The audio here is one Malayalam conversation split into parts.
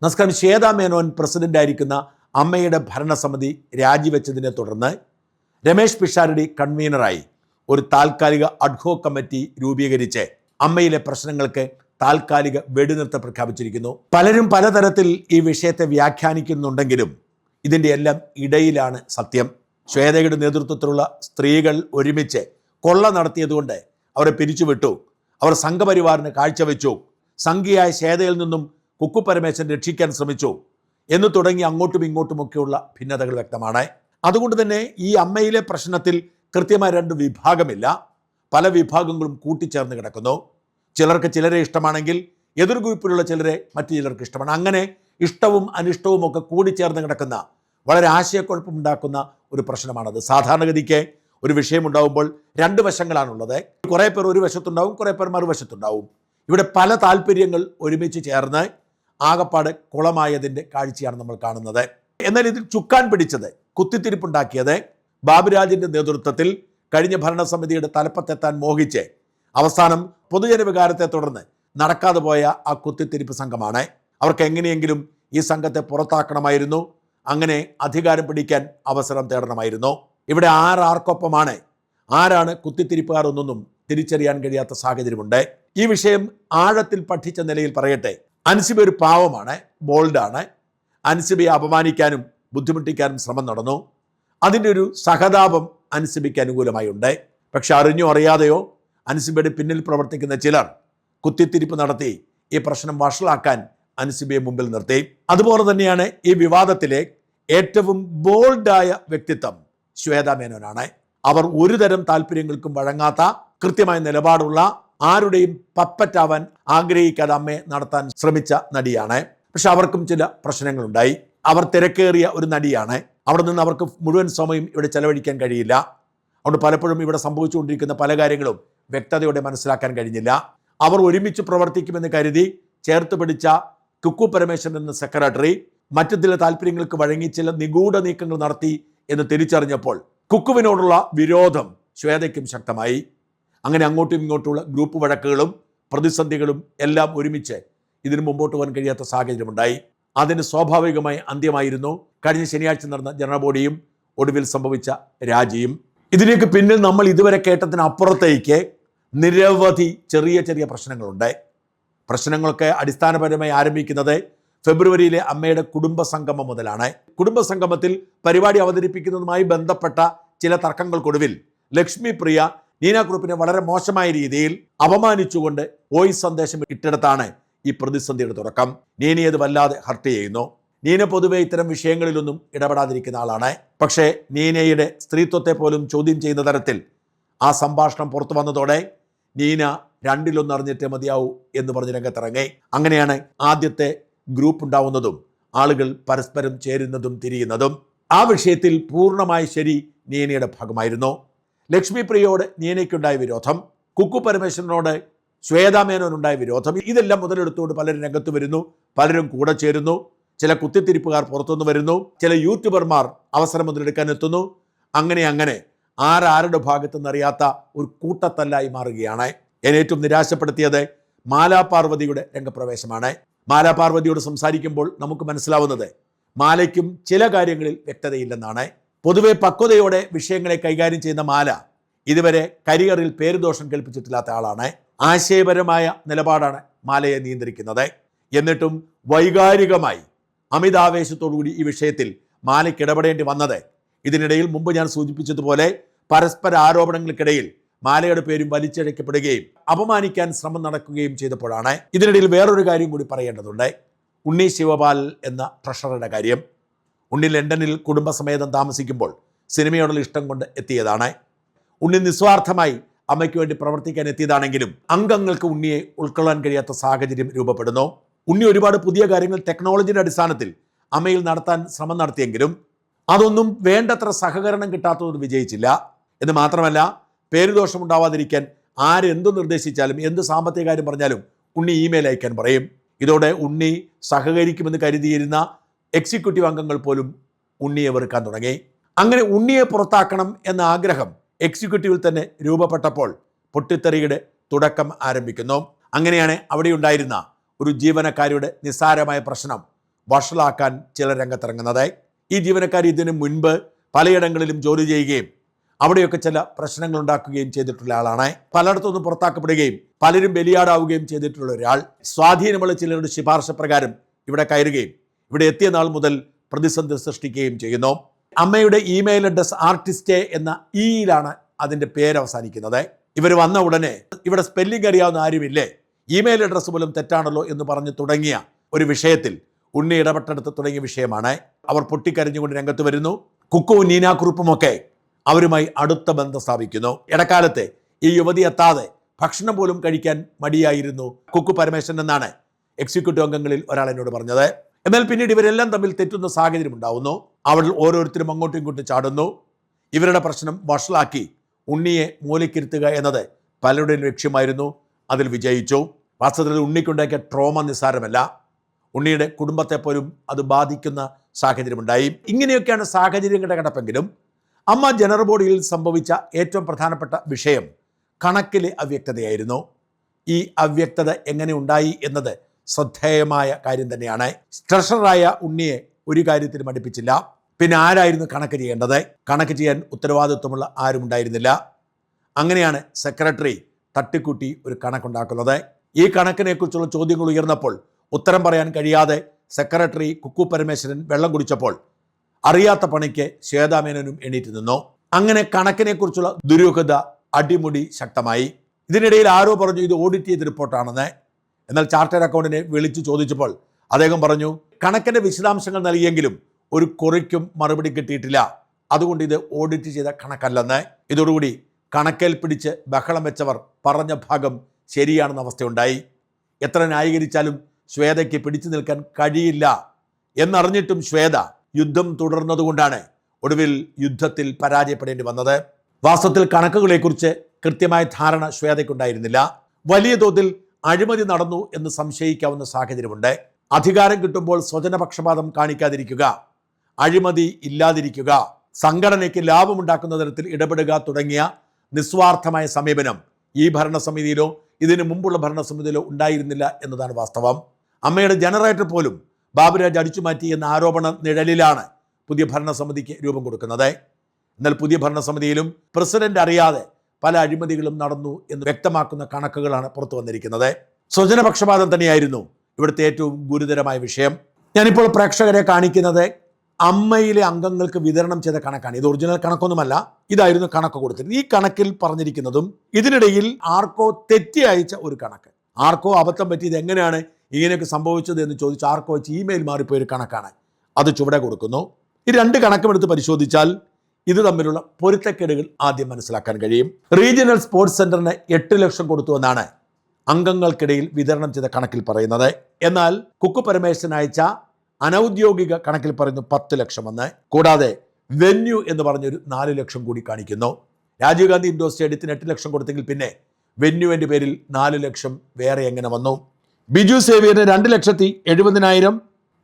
നമസ്കാരം. ശ്വേതാ മേനോൻ പ്രസിഡന്റായിരിക്കുന്ന അമ്മയുടെ ഭരണസമിതി രാജിവെച്ചതിനെ തുടർന്ന് രമേശ് പിഷാരടി കൺവീനറായി ഒരു താൽക്കാലിക അഡ്ഹോക് കമ്മിറ്റി രൂപീകരിച്ച് അമ്മയിലെ പ്രശ്നങ്ങൾക്ക് താൽക്കാലിക വെടിനിർത്തൽ പ്രഖ്യാപിച്ചിരിക്കുന്നു. പലരും പലതരത്തിൽ ഈ വിഷയത്തെ വ്യാഖ്യാനിക്കുന്നുണ്ടെങ്കിലും ഇതിൻ്റെ എല്ലാം ഇടയിലാണ് സത്യം. ശ്വേതയുടെ നേതൃത്വത്തിലുള്ള സ്ത്രീകൾ ഒരുമിച്ച് കൊള്ള നടത്തിയതുകൊണ്ട് അവരെ പിരിച്ചുവിട്ടു. അവർ സംഘപരിവാറിന് കാഴ്ചവെച്ചു. സംഘിയായ ശ്വേതയിൽ നിന്നും കുക്കു പരമേശ്വരൻ രക്ഷിക്കാൻ ശ്രമിച്ചു എന്ന് തുടങ്ങി അങ്ങോട്ടും ഇങ്ങോട്ടുമൊക്കെയുള്ള ഭിന്നതകൾ വ്യക്തമാണ്. അതുകൊണ്ട് തന്നെ ഈ അമ്മയിലെ പ്രശ്നത്തിൽ കൃത്യമായ രണ്ട് വിഭാഗമില്ല, പല വിഭാഗങ്ങളും കൂട്ടിച്ചേർന്ന് കിടക്കുന്നു. ചിലർക്ക് ചിലരെ ഇഷ്ടമാണെങ്കിൽ എതിർ ഗ്രൂപ്പിലുള്ള ചിലരെ മറ്റു ചിലർക്ക് ഇഷ്ടമാണ്. അങ്ങനെ ഇഷ്ടവും അനിഷ്ടവും ഒക്കെ കൂടിച്ചേർന്ന് കിടക്കുന്ന വളരെ ആശയക്കുഴപ്പമുണ്ടാക്കുന്ന ഒരു പ്രശ്നമാണത്. സാധാരണഗതിക്ക് ഒരു വിഷയമുണ്ടാകുമ്പോൾ രണ്ട് വശങ്ങളാണുള്ളത്. കുറേ പേർ ഒരു വശത്തുണ്ടാവും, കുറേ പേർ മറുവശത്തുണ്ടാവും. ഇവിടെ പല താല്പര്യങ്ങൾ ഒരുമിച്ച് ചേർന്ന് ആകപ്പാട് കുളമായതിൻ്റെ കാഴ്ചയാണ് നമ്മൾ കാണുന്നത്. എന്നാൽ ഇതിൽ ചുക്കാൻ പിടിച്ചത്, കുത്തിത്തിരിപ്പുണ്ടാക്കിയത് ബാബുരാജിൻ്റെ നേതൃത്വത്തിൽ കഴിഞ്ഞ ഭരണസമിതിയുടെ തലപ്പത്തെത്താൻ മോഹിച്ച് അവസാനം പൊതുജന വികാരത്തെ തുടർന്ന് നടക്കാതെ പോയ ആ കുത്തിത്തിരിപ്പ് സംഘമാണ്. അവർക്ക് എങ്ങനെയെങ്കിലും ഈ സംഘത്തെ പുറത്താക്കണമായിരുന്നു. അങ്ങനെ അധികാരം പിടിക്കാൻ അവസരം തേടണമായിരുന്നു. ഇവിടെ ആർക്കൊപ്പമാണ്, ആരാണ് കുത്തിത്തിരിപ്പുകാർ എന്നൊന്നും തിരിച്ചറിയാൻ കഴിയാത്ത സാഹചര്യമുണ്ട്. ഈ വിഷയം ആഴത്തിൽ പഠിച്ച നിലയിൽ പറയട്ടെ, അൻസിബ ഒരു പാവമാണ്, ബോൾഡാണ്. അൻസിബയെ അപമാനിക്കാനും ബുദ്ധിമുട്ടിക്കാനും ശ്രമം നടന്നു. അതിൻ്റെ ഒരു സഹതാപം അൻസിബയ്ക്ക് അനുകൂലമായി ഉണ്ട്. പക്ഷെ അറിഞ്ഞോ അറിയാതെയോ അൻസിബയുടെ പിന്നിൽ പ്രവർത്തിക്കുന്ന ചിലർ കുത്തിത്തിരിപ്പ് നടത്തി ഈ പ്രശ്നം വഷളാക്കാൻ അൻസിബയെ മുമ്പിൽ നിർത്തി. അതുപോലെ തന്നെയാണ് ഈ വിവാദത്തിലെ ഏറ്റവും ബോൾഡായ വ്യക്തിത്വം ശ്വേതാ മേനോനാണ്. അവർ ഒരു തരം താല്പര്യങ്ങൾക്കും വഴങ്ങാത്ത, കൃത്യമായ നിലപാടുള്ള, ആരുടെയും പപ്പറ്റാവാൻ ആഗ്രഹിക്കാതെ അമ്മയെ നടത്താൻ ശ്രമിച്ച നടിയാണ്. പക്ഷെ അവർക്കും ചില പ്രശ്നങ്ങളുണ്ടായി. അവർ തിരക്കേറിയ ഒരു നടിയാണ്. അവിടെ നിന്ന് അവർക്ക് മുഴുവൻ സമയം ഇവിടെ ചെലവഴിക്കാൻ കഴിയില്ല. അതുകൊണ്ട് പലപ്പോഴും ഇവിടെ സംഭവിച്ചുകൊണ്ടിരിക്കുന്ന പല കാര്യങ്ങളും വ്യക്തതയോടെ മനസ്സിലാക്കാൻ കഴിഞ്ഞില്ല. അവർ ഒരുമിച്ച് പ്രവർത്തിക്കുമെന്ന് കരുതി ചേർത്ത് പിടിച്ച കുക്കു പരമേശ്വരൻ എന്ന സെക്രട്ടറി മറ്റു ചില താല്പര്യങ്ങൾക്ക് വഴങ്ങി ചില നിഗൂഢ നീക്കങ്ങൾ നടത്തി എന്ന് തിരിച്ചറിഞ്ഞപ്പോൾ കുക്കുവിനോടുള്ള വിരോധം ശ്വേതയ്ക്കും ശക്തമായി. അങ്ങനെ അങ്ങോട്ടും ഇങ്ങോട്ടുമുള്ള ഗ്രൂപ്പ് വഴക്കുകളും പ്രതിസന്ധികളും എല്ലാം ഒരുമിച്ച് ഇതിന് മുമ്പോട്ട് പോകാൻ കഴിയാത്ത സാഹചര്യമുണ്ടായി. അതിന് സ്വാഭാവികമായി അന്ത്യമായിരുന്നു കഴിഞ്ഞ ശനിയാഴ്ച നടന്ന ജനറൽ ബോഡിയും ഒടുവിൽ സംഭവിച്ച രാജിയും. ഇതിലേക്ക് പിന്നിൽ നമ്മൾ ഇതുവരെ കേട്ടതിനപ്പുറത്തേക്ക് നിരവധി ചെറിയ ചെറിയ പ്രശ്നങ്ങളുണ്ട്. പ്രശ്നങ്ങളൊക്കെ അടിസ്ഥാനപരമായി ആരംഭിക്കുന്നത് ഫെബ്രുവരിയിലെ അമ്മയുടെ കുടുംബസംഗമം മുതലാണ്. കുടുംബസംഗമത്തിൽ പരിപാടി അവതരിപ്പിക്കുന്നതുമായി ബന്ധപ്പെട്ട ചില തർക്കങ്ങൾക്കൊടുവിൽ ലക്ഷ്മി പ്രിയ നീന ഗ്രൂപ്പിനെ വളരെ മോശമായ രീതിയിൽ അപമാനിച്ചുകൊണ്ട് വോയിസ് സന്ദേശം ഇട്ടെടുത്താണ് ഈ പ്രതിസന്ധിയുടെ തുടക്കം. നീനയെ അത് വല്ലാതെ ഹർട്ട് ചെയ്യുന്നു. നീന പൊതുവെ ഇത്തരം വിഷയങ്ങളിലൊന്നും ഇടപെടാതിരിക്കുന്ന ആളാണ്. പക്ഷേ നീനയുടെ സ്ത്രീത്വത്തെ പോലും ചോദ്യം ചെയ്യുന്ന തരത്തിൽ ആ സംഭാഷണം പുറത്തു വന്നതോടെ നീന രണ്ടിലൊന്ന് അറിഞ്ഞിട്ടേ മതിയാവൂ എന്ന് പറഞ്ഞ് രംഗത്തിറങ്ങി. അങ്ങനെയാണ് ആദ്യത്തെ ഗ്രൂപ്പ് ഉണ്ടാവുന്നതും ആളുകൾ പരസ്പരം ചേരുന്നതും തിരിയുന്നതും. ആ വിഷയത്തിൽ പൂർണ്ണമായി ശരി നീനയുടെ ഭാഗമായിരുന്നു. ലക്ഷ്മി പ്രിയയോട് നീനയ്ക്കുണ്ടായ വിരോധം, കുക്കു പരമേശ്വരനോട് ശ്വേതാ മേനോനുണ്ടായ വിരോധം, ഇതെല്ലാം മുതലെടുത്തുകൊണ്ട് പലരും രംഗത്ത് വരുന്നു, പലരും കൂടെ ചേരുന്നു. ചില കുത്തിത്തിരിപ്പുകാർ പുറത്തുനിന്ന് വരുന്നു, ചില യൂട്യൂബർമാർ അവസരം മുതലെടുക്കാൻ എത്തുന്നു. അങ്ങനെ ആരുടെ ഭാഗത്തുനിന്നറിയാത്ത ഒരു കൂട്ടത്തല്ലായി മാറുകയാണ്. എന്നെ ഏറ്റവും നിരാശപ്പെടുത്തിയത് മാലാപാർവതിയുടെ രംഗപ്രവേശമാണ്. മാലാപാർവതിയോട് സംസാരിക്കുമ്പോൾ നമുക്ക് മനസ്സിലാവുന്നത് മാലയ്ക്കും ചില കാര്യങ്ങളിൽ വ്യക്തതയില്ലെന്നാണ്. പൊതുവെ പക്വതയോടെ വിഷയങ്ങളെ കൈകാര്യം ചെയ്യുന്ന മാല ഇതുവരെ കരിയറിൽ പേരുദോഷം കേൾപ്പിച്ചിട്ടില്ലാത്ത ആളാണ്. ആശയപരമായ നിലപാടാണ് മാലയെ നിയന്ത്രിക്കുന്നത്. എന്നിട്ടും വൈകാരികമായി അമിതാവേശത്തോടുകൂടി ഈ വിഷയത്തിൽ മാലയ്ക്ക് ഇടപെടേണ്ടി വന്നത് ഇതിനിടയിൽ മുമ്പ് ഞാൻ സൂചിപ്പിച്ചതുപോലെ പരസ്പര ആരോപണങ്ങൾക്കിടയിൽ മാലയുടെ പേരും വലിച്ചഴക്കപ്പെടുകയും അപമാനിക്കാൻ ശ്രമം നടക്കുകയും ചെയ്തപ്പോഴാണ്. ഇതിനിടയിൽ വേറൊരു കാര്യം കൂടി പറയേണ്ടതുണ്ട്. ഉണ്ണി ശിവപാൽ എന്ന ട്രഷററുടെ കാര്യം. ഉണ്ണി ലണ്ടനിൽ കുടുംബസമേതം താമസിക്കുമ്പോൾ സിനിമയോടുള്ള ഇഷ്ടം കൊണ്ട് എത്തിയതാണ്. ഉണ്ണി നിസ്വാർത്ഥമായി അമ്മയ്ക്ക് വേണ്ടി പ്രവർത്തിക്കാൻ എത്തിയതാണെങ്കിലും അംഗങ്ങൾക്ക് ഉണ്ണിയെ ഉൾക്കൊള്ളാൻ കഴിയാത്ത സാഹചര്യം രൂപപ്പെടുന്നു. ഉണ്ണി ഒരുപാട് പുതിയ കാര്യങ്ങൾ ടെക്നോളജിയുടെ അടിസ്ഥാനത്തിൽ അമ്മയിൽ നടത്താൻ ശ്രമം നടത്തിയെങ്കിലും അതൊന്നും വേണ്ടത്ര സഹകരണം കിട്ടാത്തത് വിജയിച്ചില്ല. എന്ന് മാത്രമല്ല, പേരുദോഷമുണ്ടാവാതിരിക്കാൻ ആരെന്തു നിർദ്ദേശിച്ചാലും എന്ത് സാമ്പത്തിക കാര്യം പറഞ്ഞാലും ഉണ്ണി ഇമെയിൽ അയക്കാൻ പറയും. ഇതോടെ ഉണ്ണി സഹകരിക്കുമെന്ന് കരുതിയിരുന്ന എക്സിക്യൂട്ടീവ് അംഗങ്ങൾ പോലും ഉണ്ണിയെ വെറുക്കാൻ തുടങ്ങി. അങ്ങനെ ഉണ്ണിയെ പുറത്താക്കണം എന്ന ആഗ്രഹം എക്സിക്യൂട്ടീവിൽ തന്നെ രൂപപ്പെട്ടപ്പോൾ പൊട്ടിത്തെറിയുടെ തുടക്കം ആരംഭിക്കുന്നു. അങ്ങനെയാണ് അവിടെ ഉണ്ടായിരുന്ന ഒരു ജീവനക്കാരിയുടെ നിസ്സാരമായ പ്രശ്നം വഷളാക്കാൻ ചില രംഗത്തിറങ്ങുന്നത്. ഈ ജീവനക്കാർ ഇതിനു മുൻപ് പലയിടങ്ങളിലും ജോലി ചെയ്യുകയും അവിടെയൊക്കെ ചില പ്രശ്നങ്ങൾ ഉണ്ടാക്കുകയും ചെയ്തിട്ടുള്ള ആളാണ്. പലയിടത്തുനിന്നും പുറത്താക്കപ്പെടുകയും പലരും ബലിയാടാവുകയും ചെയ്തിട്ടുള്ള ഒരാൾ സ്വാധീനമുള്ള ചിലരുടെ ശുപാർശ പ്രകാരം ഇവിടെ കയറുകയും ഇവിടെ എത്തിയ നാൾ മുതൽ പ്രതിസന്ധി സൃഷ്ടിക്കുകയും ചെയ്യുന്നു. അമ്മയുടെ ഇമെയിൽ അഡ്രസ് ആർട്ടിസ്റ്റ് എന്ന ഇയിലാണ് അതിൻ്റെ പേര് അവസാനിക്കുന്നത്. ഇവർ വന്ന ഉടനെ ഇവിടെ സ്പെല്ലിംഗ് അറിയാവുന്ന ആരുമില്ലേ, ഇമെയിൽ അഡ്രസ്സ് പോലും തെറ്റാണല്ലോ എന്ന് പറഞ്ഞു തുടങ്ങിയ ഒരു വിഷയത്തിൽ ഉണ്ണി ഇടപെട്ടെടുത്ത് തുടങ്ങിയ വിഷയമാണ്. അവർ പൊട്ടിക്കരഞ്ഞുകൊണ്ട് രംഗത്ത് വരുന്നു. കുക്കുവും നീനാക്കുറുപ്പുമൊക്കെ അവരുമായി അടുത്ത ബന്ധം സ്ഥാപിക്കുന്നു. ഇടക്കാലത്ത് ഈ യുവതി എത്താതെ ഭക്ഷണം പോലും കഴിക്കാൻ മടിയായിരുന്നു കുക്കു പരമേശ്വരൻ എന്നാണ് എക്സിക്യൂട്ടീവ് അംഗങ്ങളിൽ ഒരാൾ എന്നോട് പറഞ്ഞത്. എന്നാൽ പിന്നീട് ഇവരെല്ലാം തമ്മിൽ തെറ്റുന്ന സാഹചര്യം ഉണ്ടാവുന്നു. അവർ ഓരോരുത്തരും അങ്ങോട്ടും ഇങ്ങോട്ടും ചാടുന്നു. ഇവരുടെ പ്രശ്നം വഷളാക്കി ഉണ്ണിയെ മൂലക്കിരുത്തുക എന്നത് പലരുടെയും ലക്ഷ്യമായിരുന്നു. അതിൽ വിജയിച്ചു. വാസ്തവത്തിൽ ഉണ്ണിക്കുണ്ടാക്കിയ ട്രോമ നിസ്സാരമല്ല. ഉണ്ണിയുടെ കുടുംബത്തെ പോലും അത് ബാധിക്കുന്ന സാഹചര്യമുണ്ടായി. ഇങ്ങനെയൊക്കെയാണ് സാഹചര്യങ്ങളുടെ കിടപ്പെങ്കിലും അമ്മ ജനറൽ ബോഡിയിൽ സംഭവിച്ച ഏറ്റവും പ്രധാനപ്പെട്ട വിഷയം കണക്കിലെ അവ്യക്തതയായിരുന്നു. ഈ അവ്യക്തത എങ്ങനെ ഉണ്ടായി എന്നത് ശ്രദ്ധേയമായ കാര്യം തന്നെയാണ്. ട്രഷററായ ഉണ്ണിയെ ഒരു കാര്യത്തിലും അടുപ്പിച്ചില്ല. പിന്നെ ആരായിരുന്നു കണക്ക് ചെയ്യേണ്ടത്? കണക്ക് ചെയ്യാൻ ഉത്തരവാദിത്വമുള്ള ആരും ഉണ്ടായിരുന്നില്ല. അങ്ങനെയാണ് സെക്രട്ടറി തട്ടിക്കൂട്ടി ഒരു കണക്കുണ്ടാക്കുന്നത്. ഈ കണക്കിനെക്കുറിച്ചുള്ള ചോദ്യങ്ങൾ ഉയർന്നപ്പോൾ ഉത്തരം പറയാൻ കഴിയാതെ സെക്രട്ടറി കുക്കു പരമേശ്വരൻ വെള്ളം കുടിച്ചപ്പോൾ അറിയാത്ത പണിക്ക് ശ്വേതാമേനോനും എണീറ്റ് നിന്നു. അങ്ങനെ കണക്കിനെക്കുറിച്ചുള്ള ദുരൂഹത അടിമുടി ശക്തമായി. ഇതിനിടയിൽ ആരോ പറഞ്ഞു ഇത് ഓഡിറ്റ് ചെയ്ത റിപ്പോർട്ടാണെന്ന്. എന്നാൽ ചാർട്ടേഡ് അക്കൗണ്ടിനെ വിളിച്ചു ചോദിച്ചപ്പോൾ അദ്ദേഹം പറഞ്ഞു കണക്കിൻ്റെ വിശദാംശങ്ങൾ നൽകിയെങ്കിലും ഒരു കുറിക്കും മറുപടി കിട്ടിയിട്ടില്ല, അതുകൊണ്ട് ഇത് ഓഡിറ്റ് ചെയ്ത കണക്കല്ലെന്ന്. ഇതോടുകൂടി കണക്കേൽ പിടിച്ച് ബഹളം വെച്ചവർ പറഞ്ഞ ഭാഗം ശരിയാണെന്ന അവസ്ഥയുണ്ടായി. എത്ര ന്യായീകരിച്ചാലും ശ്വേതയ്ക്ക് പിടിച്ചു നിൽക്കാൻ കഴിയില്ല എന്നറിഞ്ഞിട്ടും ശ്വേത യുദ്ധം തുടർന്നതുകൊണ്ടാണ് ഒടുവിൽ യുദ്ധത്തിൽ പരാജയപ്പെടേണ്ടി വന്നത്. വാസ്തവത്തിൽ കണക്കുകളെക്കുറിച്ച് കൃത്യമായ ധാരണ ശ്വേതയ്ക്കുണ്ടായിരുന്നില്ല. വലിയ തോതിൽ അഴിമതി നടന്നു എന്ന് സംശയിക്കാവുന്ന സാഹചര്യമുണ്ട്. അധികാരം കിട്ടുമ്പോൾ സ്വജനപക്ഷപാതം കാണിക്കാതിരിക്കുക, അഴിമതി ഇല്ലാതിരിക്കുക, സംഘടനയ്ക്ക് ലാഭമുണ്ടാക്കുന്ന തരത്തിൽ ഇടപെടുക തുടങ്ങിയ നിസ്വാർത്ഥമായ സമീപനം ഈ ഭരണസമിതിയിലോ ഇതിനു മുമ്പുള്ള ഭരണസമിതിയിലോ ഉണ്ടായിരുന്നില്ല എന്നതാണ് വാസ്തവം. അമ്മയുടെ ജനറേറ്റർ പോലും ബാബുരാജ് അടിച്ചുമാറ്റി എന്ന ആരോപണ നിഴലിലാണ് പുതിയ ഭരണസമിതിക്ക് രൂപം കൊടുക്കുന്നത്. എന്നാൽ പുതിയ ഭരണസമിതിയിലും പ്രസിഡന്റ് അറിയാതെ പല അഴിമതികളും നടന്നു എന്ന് വ്യക്തമാക്കുന്ന കണക്കുകളാണ് പുറത്തു വന്നിരിക്കുന്നത്. സ്വജനപക്ഷപാതം തന്നെയായിരുന്നു ഇവിടുത്തെ ഏറ്റവും ഗുരുതരമായ വിഷയം. ഞാനിപ്പോൾ പ്രേക്ഷകരെ കാണിക്കുന്നത് അമ്മയിലെ അംഗങ്ങൾക്ക് വിതരണം ചെയ്ത കണക്കാണ്. ഇത് ഒറിജിനൽ കണക്കൊന്നുമല്ല, ഇതായിരുന്നു കണക്ക് കൊടുത്തിരുന്നത്. ഈ കണക്കിൽ പറഞ്ഞിരിക്കുന്നതും ഇതിനിടയിൽ ആർക്കോ തെറ്റി അയച്ച ഒരു കണക്ക്, ആർക്കോ അബദ്ധം പറ്റിയത് എങ്ങനെയാണ് ഇങ്ങനെയൊക്കെ സംഭവിച്ചത് എന്ന് ചോദിച്ച് ആർക്കോ വെച്ച് ഇമെയിൽ മാറിപ്പോയൊരു കണക്കാണ്. അത് ചുവടെ കൊടുക്കുന്നു. ഈ രണ്ട് കണക്കുമെടുത്ത് പരിശോധിച്ചാൽ ഇത് തമ്മിലുള്ള പൊരുത്തക്കേടുകൾ ആദ്യം മനസ്സിലാക്കാൻ കഴിയും. റീജിയണൽ സ്പോർട്സ് സെന്ററിന് 8 ലക്ഷം കൊടുത്തുവെന്നാണ് അംഗങ്ങൾക്കിടയിൽ വിതരണം ചെയ്ത കണക്കിൽ പറയുന്നത്. എന്നാൽ കുക്കു പരമേശ്വരൻ അയച്ച അനൗദ്യോഗിക കണക്കിൽ പറയുന്നു 10 ലക്ഷം എന്ന്. കൂടാതെ വെന്യൂ എന്ന് പറഞ്ഞൊരു 4 ലക്ഷം കൂടി കാണിക്കുന്നു. രാജീവ് ഗാന്ധി ഇൻഡോർ സ്റ്റേഡിയത്തിന് 8 ലക്ഷം കൊടുത്തെങ്കിൽ പിന്നെ വെന്യൂവിൻ്റെ പേരിൽ 4 ലക്ഷം വേറെ എങ്ങനെ വന്നു? ബിജു സേവിയറിന് 2,70,70,000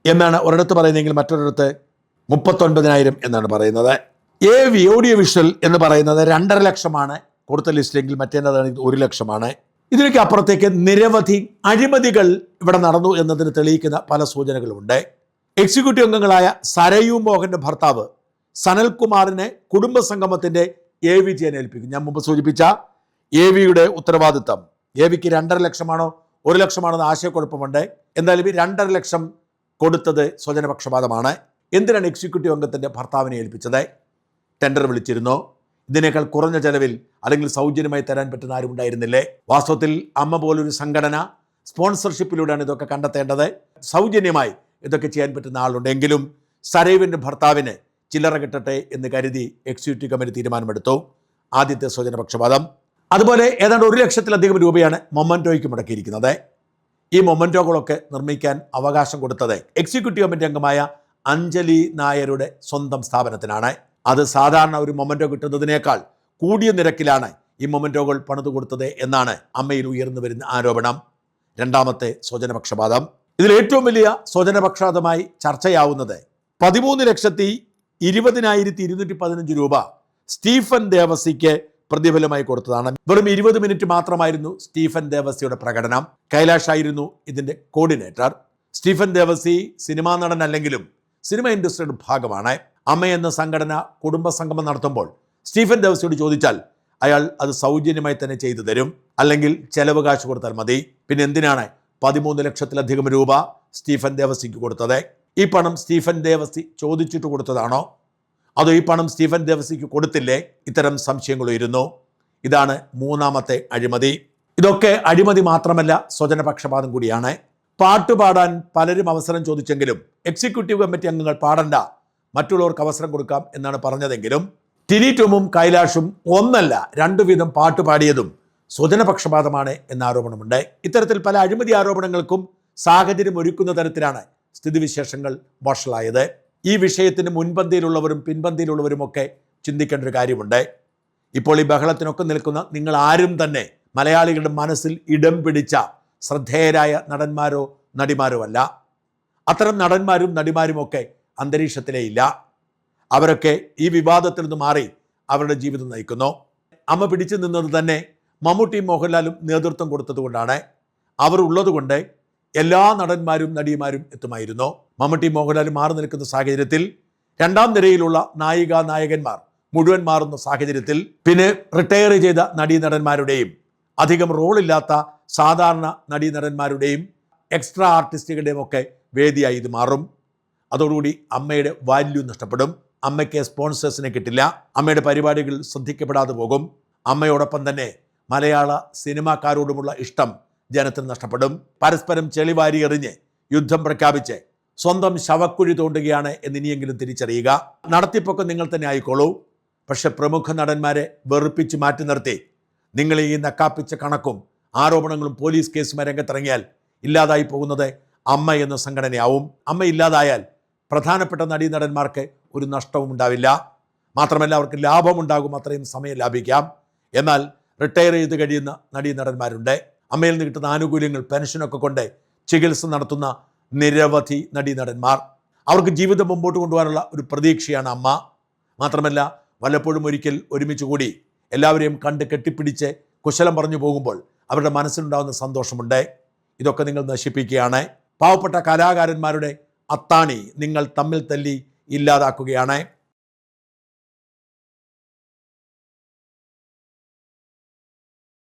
എന്നാണ് ഒരിടത്ത് പറയുന്നതെങ്കിൽ മറ്റൊരിടത്ത് 39,000 എന്നാണ് പറയുന്നത്. AV ഓഡിയോ വിഷ്വൽ എന്ന് പറയുന്നത് 2.5 ലക്ഷമാണ് കൊടുത്ത ലിസ്റ്റിലെങ്കിൽ മറ്റേതാണ് 1 ലക്ഷമാണ്. ഇതിനൊക്കെ അപ്പുറത്തേക്ക് നിരവധി അഴിമതികൾ ഇവിടെ നടന്നു എന്നതിന് തെളിയിക്കുന്ന പല സൂചനകളുമുണ്ട്. എക്സിക്യൂട്ടീവ് അംഗങ്ങളായ സരയു മോഹന്റെ ഭർത്താവ് സനൽകുമാറിനെ കുടുംബസംഗമത്തിന്റെ AV ചെയ്യാൻ ഏൽപ്പിക്കും. ഞാൻ മുമ്പ് സൂചിപ്പിച്ച AVയുടെ ഉത്തരവാദിത്തം AVക്ക് 2.5 ലക്ഷമാണോ 1 ലക്ഷമാണെന്ന് ആശയക്കുഴപ്പമുണ്ട്. എന്തായാലും ഈ 2.5 ലക്ഷം കൊടുത്തത് സ്വജനപക്ഷപാതമാണ്. എന്തിനാണ് എക്സിക്യൂട്ടീവ് അംഗത്തിന്റെ ഭർത്താവിനെ ഏൽപ്പിച്ചത്? ടെൻഡർ വിളിച്ചിരുന്നോ? ഇതിനേക്കാൾ കുറഞ്ഞ ചെലവിൽ അല്ലെങ്കിൽ സൗജന്യമായി തരാൻ പറ്റുന്ന ആരും ഉണ്ടായിരുന്നില്ലേ? വാസ്തവത്തിൽ അമ്മ പോലൊരു സംഘടന സ്പോൺസർഷിപ്പിലൂടെയാണ് ഇതൊക്കെ കണ്ടെത്തേണ്ടത്. സൗജന്യമായി ഇതൊക്കെ ചെയ്യാൻ പറ്റുന്ന ആളുണ്ടെങ്കിലും സരയുവിൻ്റെ ഭർത്താവിന് ചില്ലറ കിട്ടട്ടെ എന്ന് കരുതി എക്സിക്യൂട്ടീവ് കമ്മിറ്റി തീരുമാനമെടുത്തു. ആദ്യത്തെ സ്വജനപക്ഷപാതം. അതുപോലെ ഏതാണ്ട് 1 ലക്ഷത്തിലധികം രൂപയാണ് മൊമൻറ്റോയ്ക്ക് മുടക്കിയിരിക്കുന്നത്. ഈ മൊമൻറ്റോകളൊക്കെ നിർമ്മിക്കാൻ അവകാശം കൊടുത്തത് എക്സിക്യൂട്ടീവ് കമ്മിറ്റി അംഗമായ അഞ്ജലി നായരുടെ സ്വന്തം സ്ഥാപനത്തിനാണ്. അത് സാധാരണ ഒരു മൊമൻറ്റോ കിട്ടുന്നതിനേക്കാൾ കൂടിയ നിരക്കിലാണ് ഈ മൊമൻറ്റോകൾ പണിതു കൊടുത്തത് എന്നാണ് അമ്മയിൽ ഉയർന്നു വരുന്ന ആരോപണം. രണ്ടാമത്തെ സ്വജനപക്ഷപാതം. ഇതിൽ ഏറ്റവും വലിയ സ്വജനപക്ഷപാതമായി ചർച്ചയാവുന്നത് 13,20,215 രൂപ സ്റ്റീഫൻ ദേവസിക്ക് പ്രതിഫലമായി കൊടുത്തതാണ്. വെറും 20 മിനിറ്റ് മാത്രമായിരുന്നു സ്റ്റീഫൻ ദേവസിയുടെ പ്രകടനം. കൈലാഷ് ആയിരുന്നു ഇതിൻ്റെ കോർഡിനേറ്റർ. സ്റ്റീഫൻ ദേവസി സിനിമാ നടൻ അല്ലെങ്കിലും സിനിമ ഇൻഡസ്ട്രിയുടെ ഭാഗമാണ്. അമ്മ എന്ന സംഘടന കുടുംബ സംഗമം നടത്തുമ്പോൾ സ്റ്റീഫൻ ദേവസിയോട് ചോദിച്ചാൽ അയാൾ അത് സൗജന്യമായി തന്നെ ചെയ്തു തരും, അല്ലെങ്കിൽ ചെലവ് കാശ് കൊടുത്താൽ മതി. പിന്നെ എന്തിനാണ് 13 ലക്ഷത്തിലധികം രൂപ സ്റ്റീഫൻ ദേവസിക്ക് കൊടുത്തത്? ഈ പണം സ്റ്റീഫൻ ദേവസി ചോദിച്ചിട്ട് കൊടുത്തതാണോ, അതോ ഈ പണം സ്റ്റീഫൻ ദേവസിക്ക് കൊടുത്തില്ലേ? ഇത്തരം സംശയങ്ങൾ ഉയരുന്നു. ഇതാണ് മൂന്നാമത്തെ അഴിമതി. ഇതൊക്കെ അഴിമതി മാത്രമല്ല, സ്വജനപക്ഷപാതം കൂടിയാണ്. പാട്ടുപാടാൻ പലരും അവസരം ചോദിച്ചെങ്കിലും എക്സിക്യൂട്ടീവ് കമ്മിറ്റി അംഗങ്ങൾ പാടണ്ട, മറ്റുള്ളവർക്ക് അവസരം കൊടുക്കാം എന്നാണ് പറഞ്ഞതെങ്കിലും ടിനി ടോമും കൈലാഷും ഒന്നല്ല 2 വീതം പാട്ട് പാടിയതും സ്വജനപക്ഷപാതമാണ് എന്ന ആരോപണമുണ്ട്. ഇത്തരത്തിൽ പല അഴിമതി ആരോപണങ്ങൾക്കും സാഹചര്യം ഒരുക്കുന്ന തരത്തിലാണ് സ്ഥിതിവിശേഷങ്ങൾ വഷളായത്. ഈ വിഷയത്തിന് മുൻപന്തിയിലുള്ളവരും പിൻപന്തിയിലുള്ളവരും ഒക്കെ ചിന്തിക്കേണ്ട ഒരു കാര്യമുണ്ട്. ഇപ്പോൾ ഈ ബഹളത്തിനൊക്കെ നിൽക്കുന്ന നിങ്ങൾ ആരും തന്നെ മലയാളികളുടെ മനസ്സിൽ ഇടം പിടിച്ച ശ്രദ്ധേയരായ നടന്മാരോ നടിമാരോ അല്ല. അത്തരം നടന്മാരും നടിമാരും ഒക്കെ അന്തരീക്ഷത്തിലേ ഇല്ല. അവരൊക്കെ ഈ വിവാദത്തിൽ നിന്ന് മാറി അവരുടെ ജീവിതം നയിക്കുന്നു. അമ്മ പിടിച്ചു നിന്നത് തന്നെ മമ്മൂട്ടിയും മോഹൻലാലും നേതൃത്വം കൊടുത്തതുകൊണ്ടാണ്. അവർ ഉള്ളതുകൊണ്ട് എല്ലാ നടന്മാരും നടിമാരും എത്തുമായിരുന്നു. മമ്മൂട്ടി മോഹൻലാലും മാറി നിൽക്കുന്ന സാഹചര്യത്തിൽ 2ാം നിരയിലുള്ള നായികന്മാർ മുഴുവൻ മാറുന്ന സാഹചര്യത്തിൽ പിന്നെ റിട്ടയർ ചെയ്ത നടീനടന്മാരുടെയും അധികം റോളില്ലാത്ത സാധാരണ നടീനടന്മാരുടെയും എക്സ്ട്രാ ആർട്ടിസ്റ്റുകളുടെയും ഒക്കെ വേദിയായി ഇത് മാറും. അതോടുകൂടി അമ്മയുടെ വാല്യൂ നഷ്ടപ്പെടും. അമ്മയ്ക്ക് സ്പോൺസേഴ്സിനെ കിട്ടില്ല. അമ്മയുടെ പരിപാടികൾ ശ്രദ്ധിക്കപ്പെടാതെ പോകും. അമ്മയോടൊപ്പം തന്നെ മലയാള സിനിമാക്കാരോടുമുള്ള ഇഷ്ടം ജനത്തിന് നഷ്ടപ്പെടും. പരസ്പരം ചെളിവാരി എറിഞ്ഞ് യുദ്ധം പ്രഖ്യാപിച്ച് സ്വന്തം ശവക്കുഴി തോണ്ടുകയാണ് എന്നിനിയെങ്കിലും തിരിച്ചറിയുക. നടത്തിപ്പൊക്കെ നിങ്ങൾ തന്നെ ആയിക്കോളൂ. പക്ഷെ പ്രമുഖ നടന്മാരെ വെറുപ്പിച്ച് മാറ്റി നിർത്തി നിങ്ങൾ ഈ നക്കാപ്പിച്ച കണക്കും ആരോപണങ്ങളും പോലീസ് കേസും രംഗത്തിറങ്ങിയാൽ ഇല്ലാതായി പോകുന്നത് അമ്മ എന്ന സംഘടനയാവും. അമ്മ ഇല്ലാതായാൽ പ്രധാനപ്പെട്ട നടീനടന്മാർക്ക് ഒരു നഷ്ടവും ഉണ്ടാവില്ല. മാത്രമല്ല അവർക്ക് ലാഭമുണ്ടാകും, അത്രയും സമയം ലാഭിക്കാം. എന്നാൽ റിട്ടയർ ചെയ്ത് കഴിയുന്ന നടീനടന്മാരുണ്ട്. അമ്മയിൽ നിന്ന് കിട്ടുന്ന ആനുകൂല്യങ്ങൾ പെൻഷനൊക്കെ കൊണ്ട് ചികിത്സ നടത്തുന്ന നിരവധി നടീനടന്മാർ. അവർക്ക് ജീവിതം മുമ്പോട്ട് കൊണ്ടുപോകാനുള്ള ഒരു പ്രതീക്ഷയാണ് അമ്മ. മാത്രമല്ല വല്ലപ്പോഴും ഒരിക്കൽ ഒരുമിച്ച് കൂടി എല്ലാവരെയും കണ്ട് കെട്ടിപ്പിടിച്ച് കുശലം പറഞ്ഞു പോകുമ്പോൾ അവരുടെ മനസ്സിലുണ്ടാകുന്ന സന്തോഷമുണ്ട്. ഇതൊക്കെ നിങ്ങൾ നശിപ്പിക്കുകയാണ്. പാവപ്പെട്ട കലാകാരന്മാരുടെ അത്താണി നിങ്ങൾ തമ്മിൽ തല്ലി ഇല്ലാതാക്കുകയാണ്.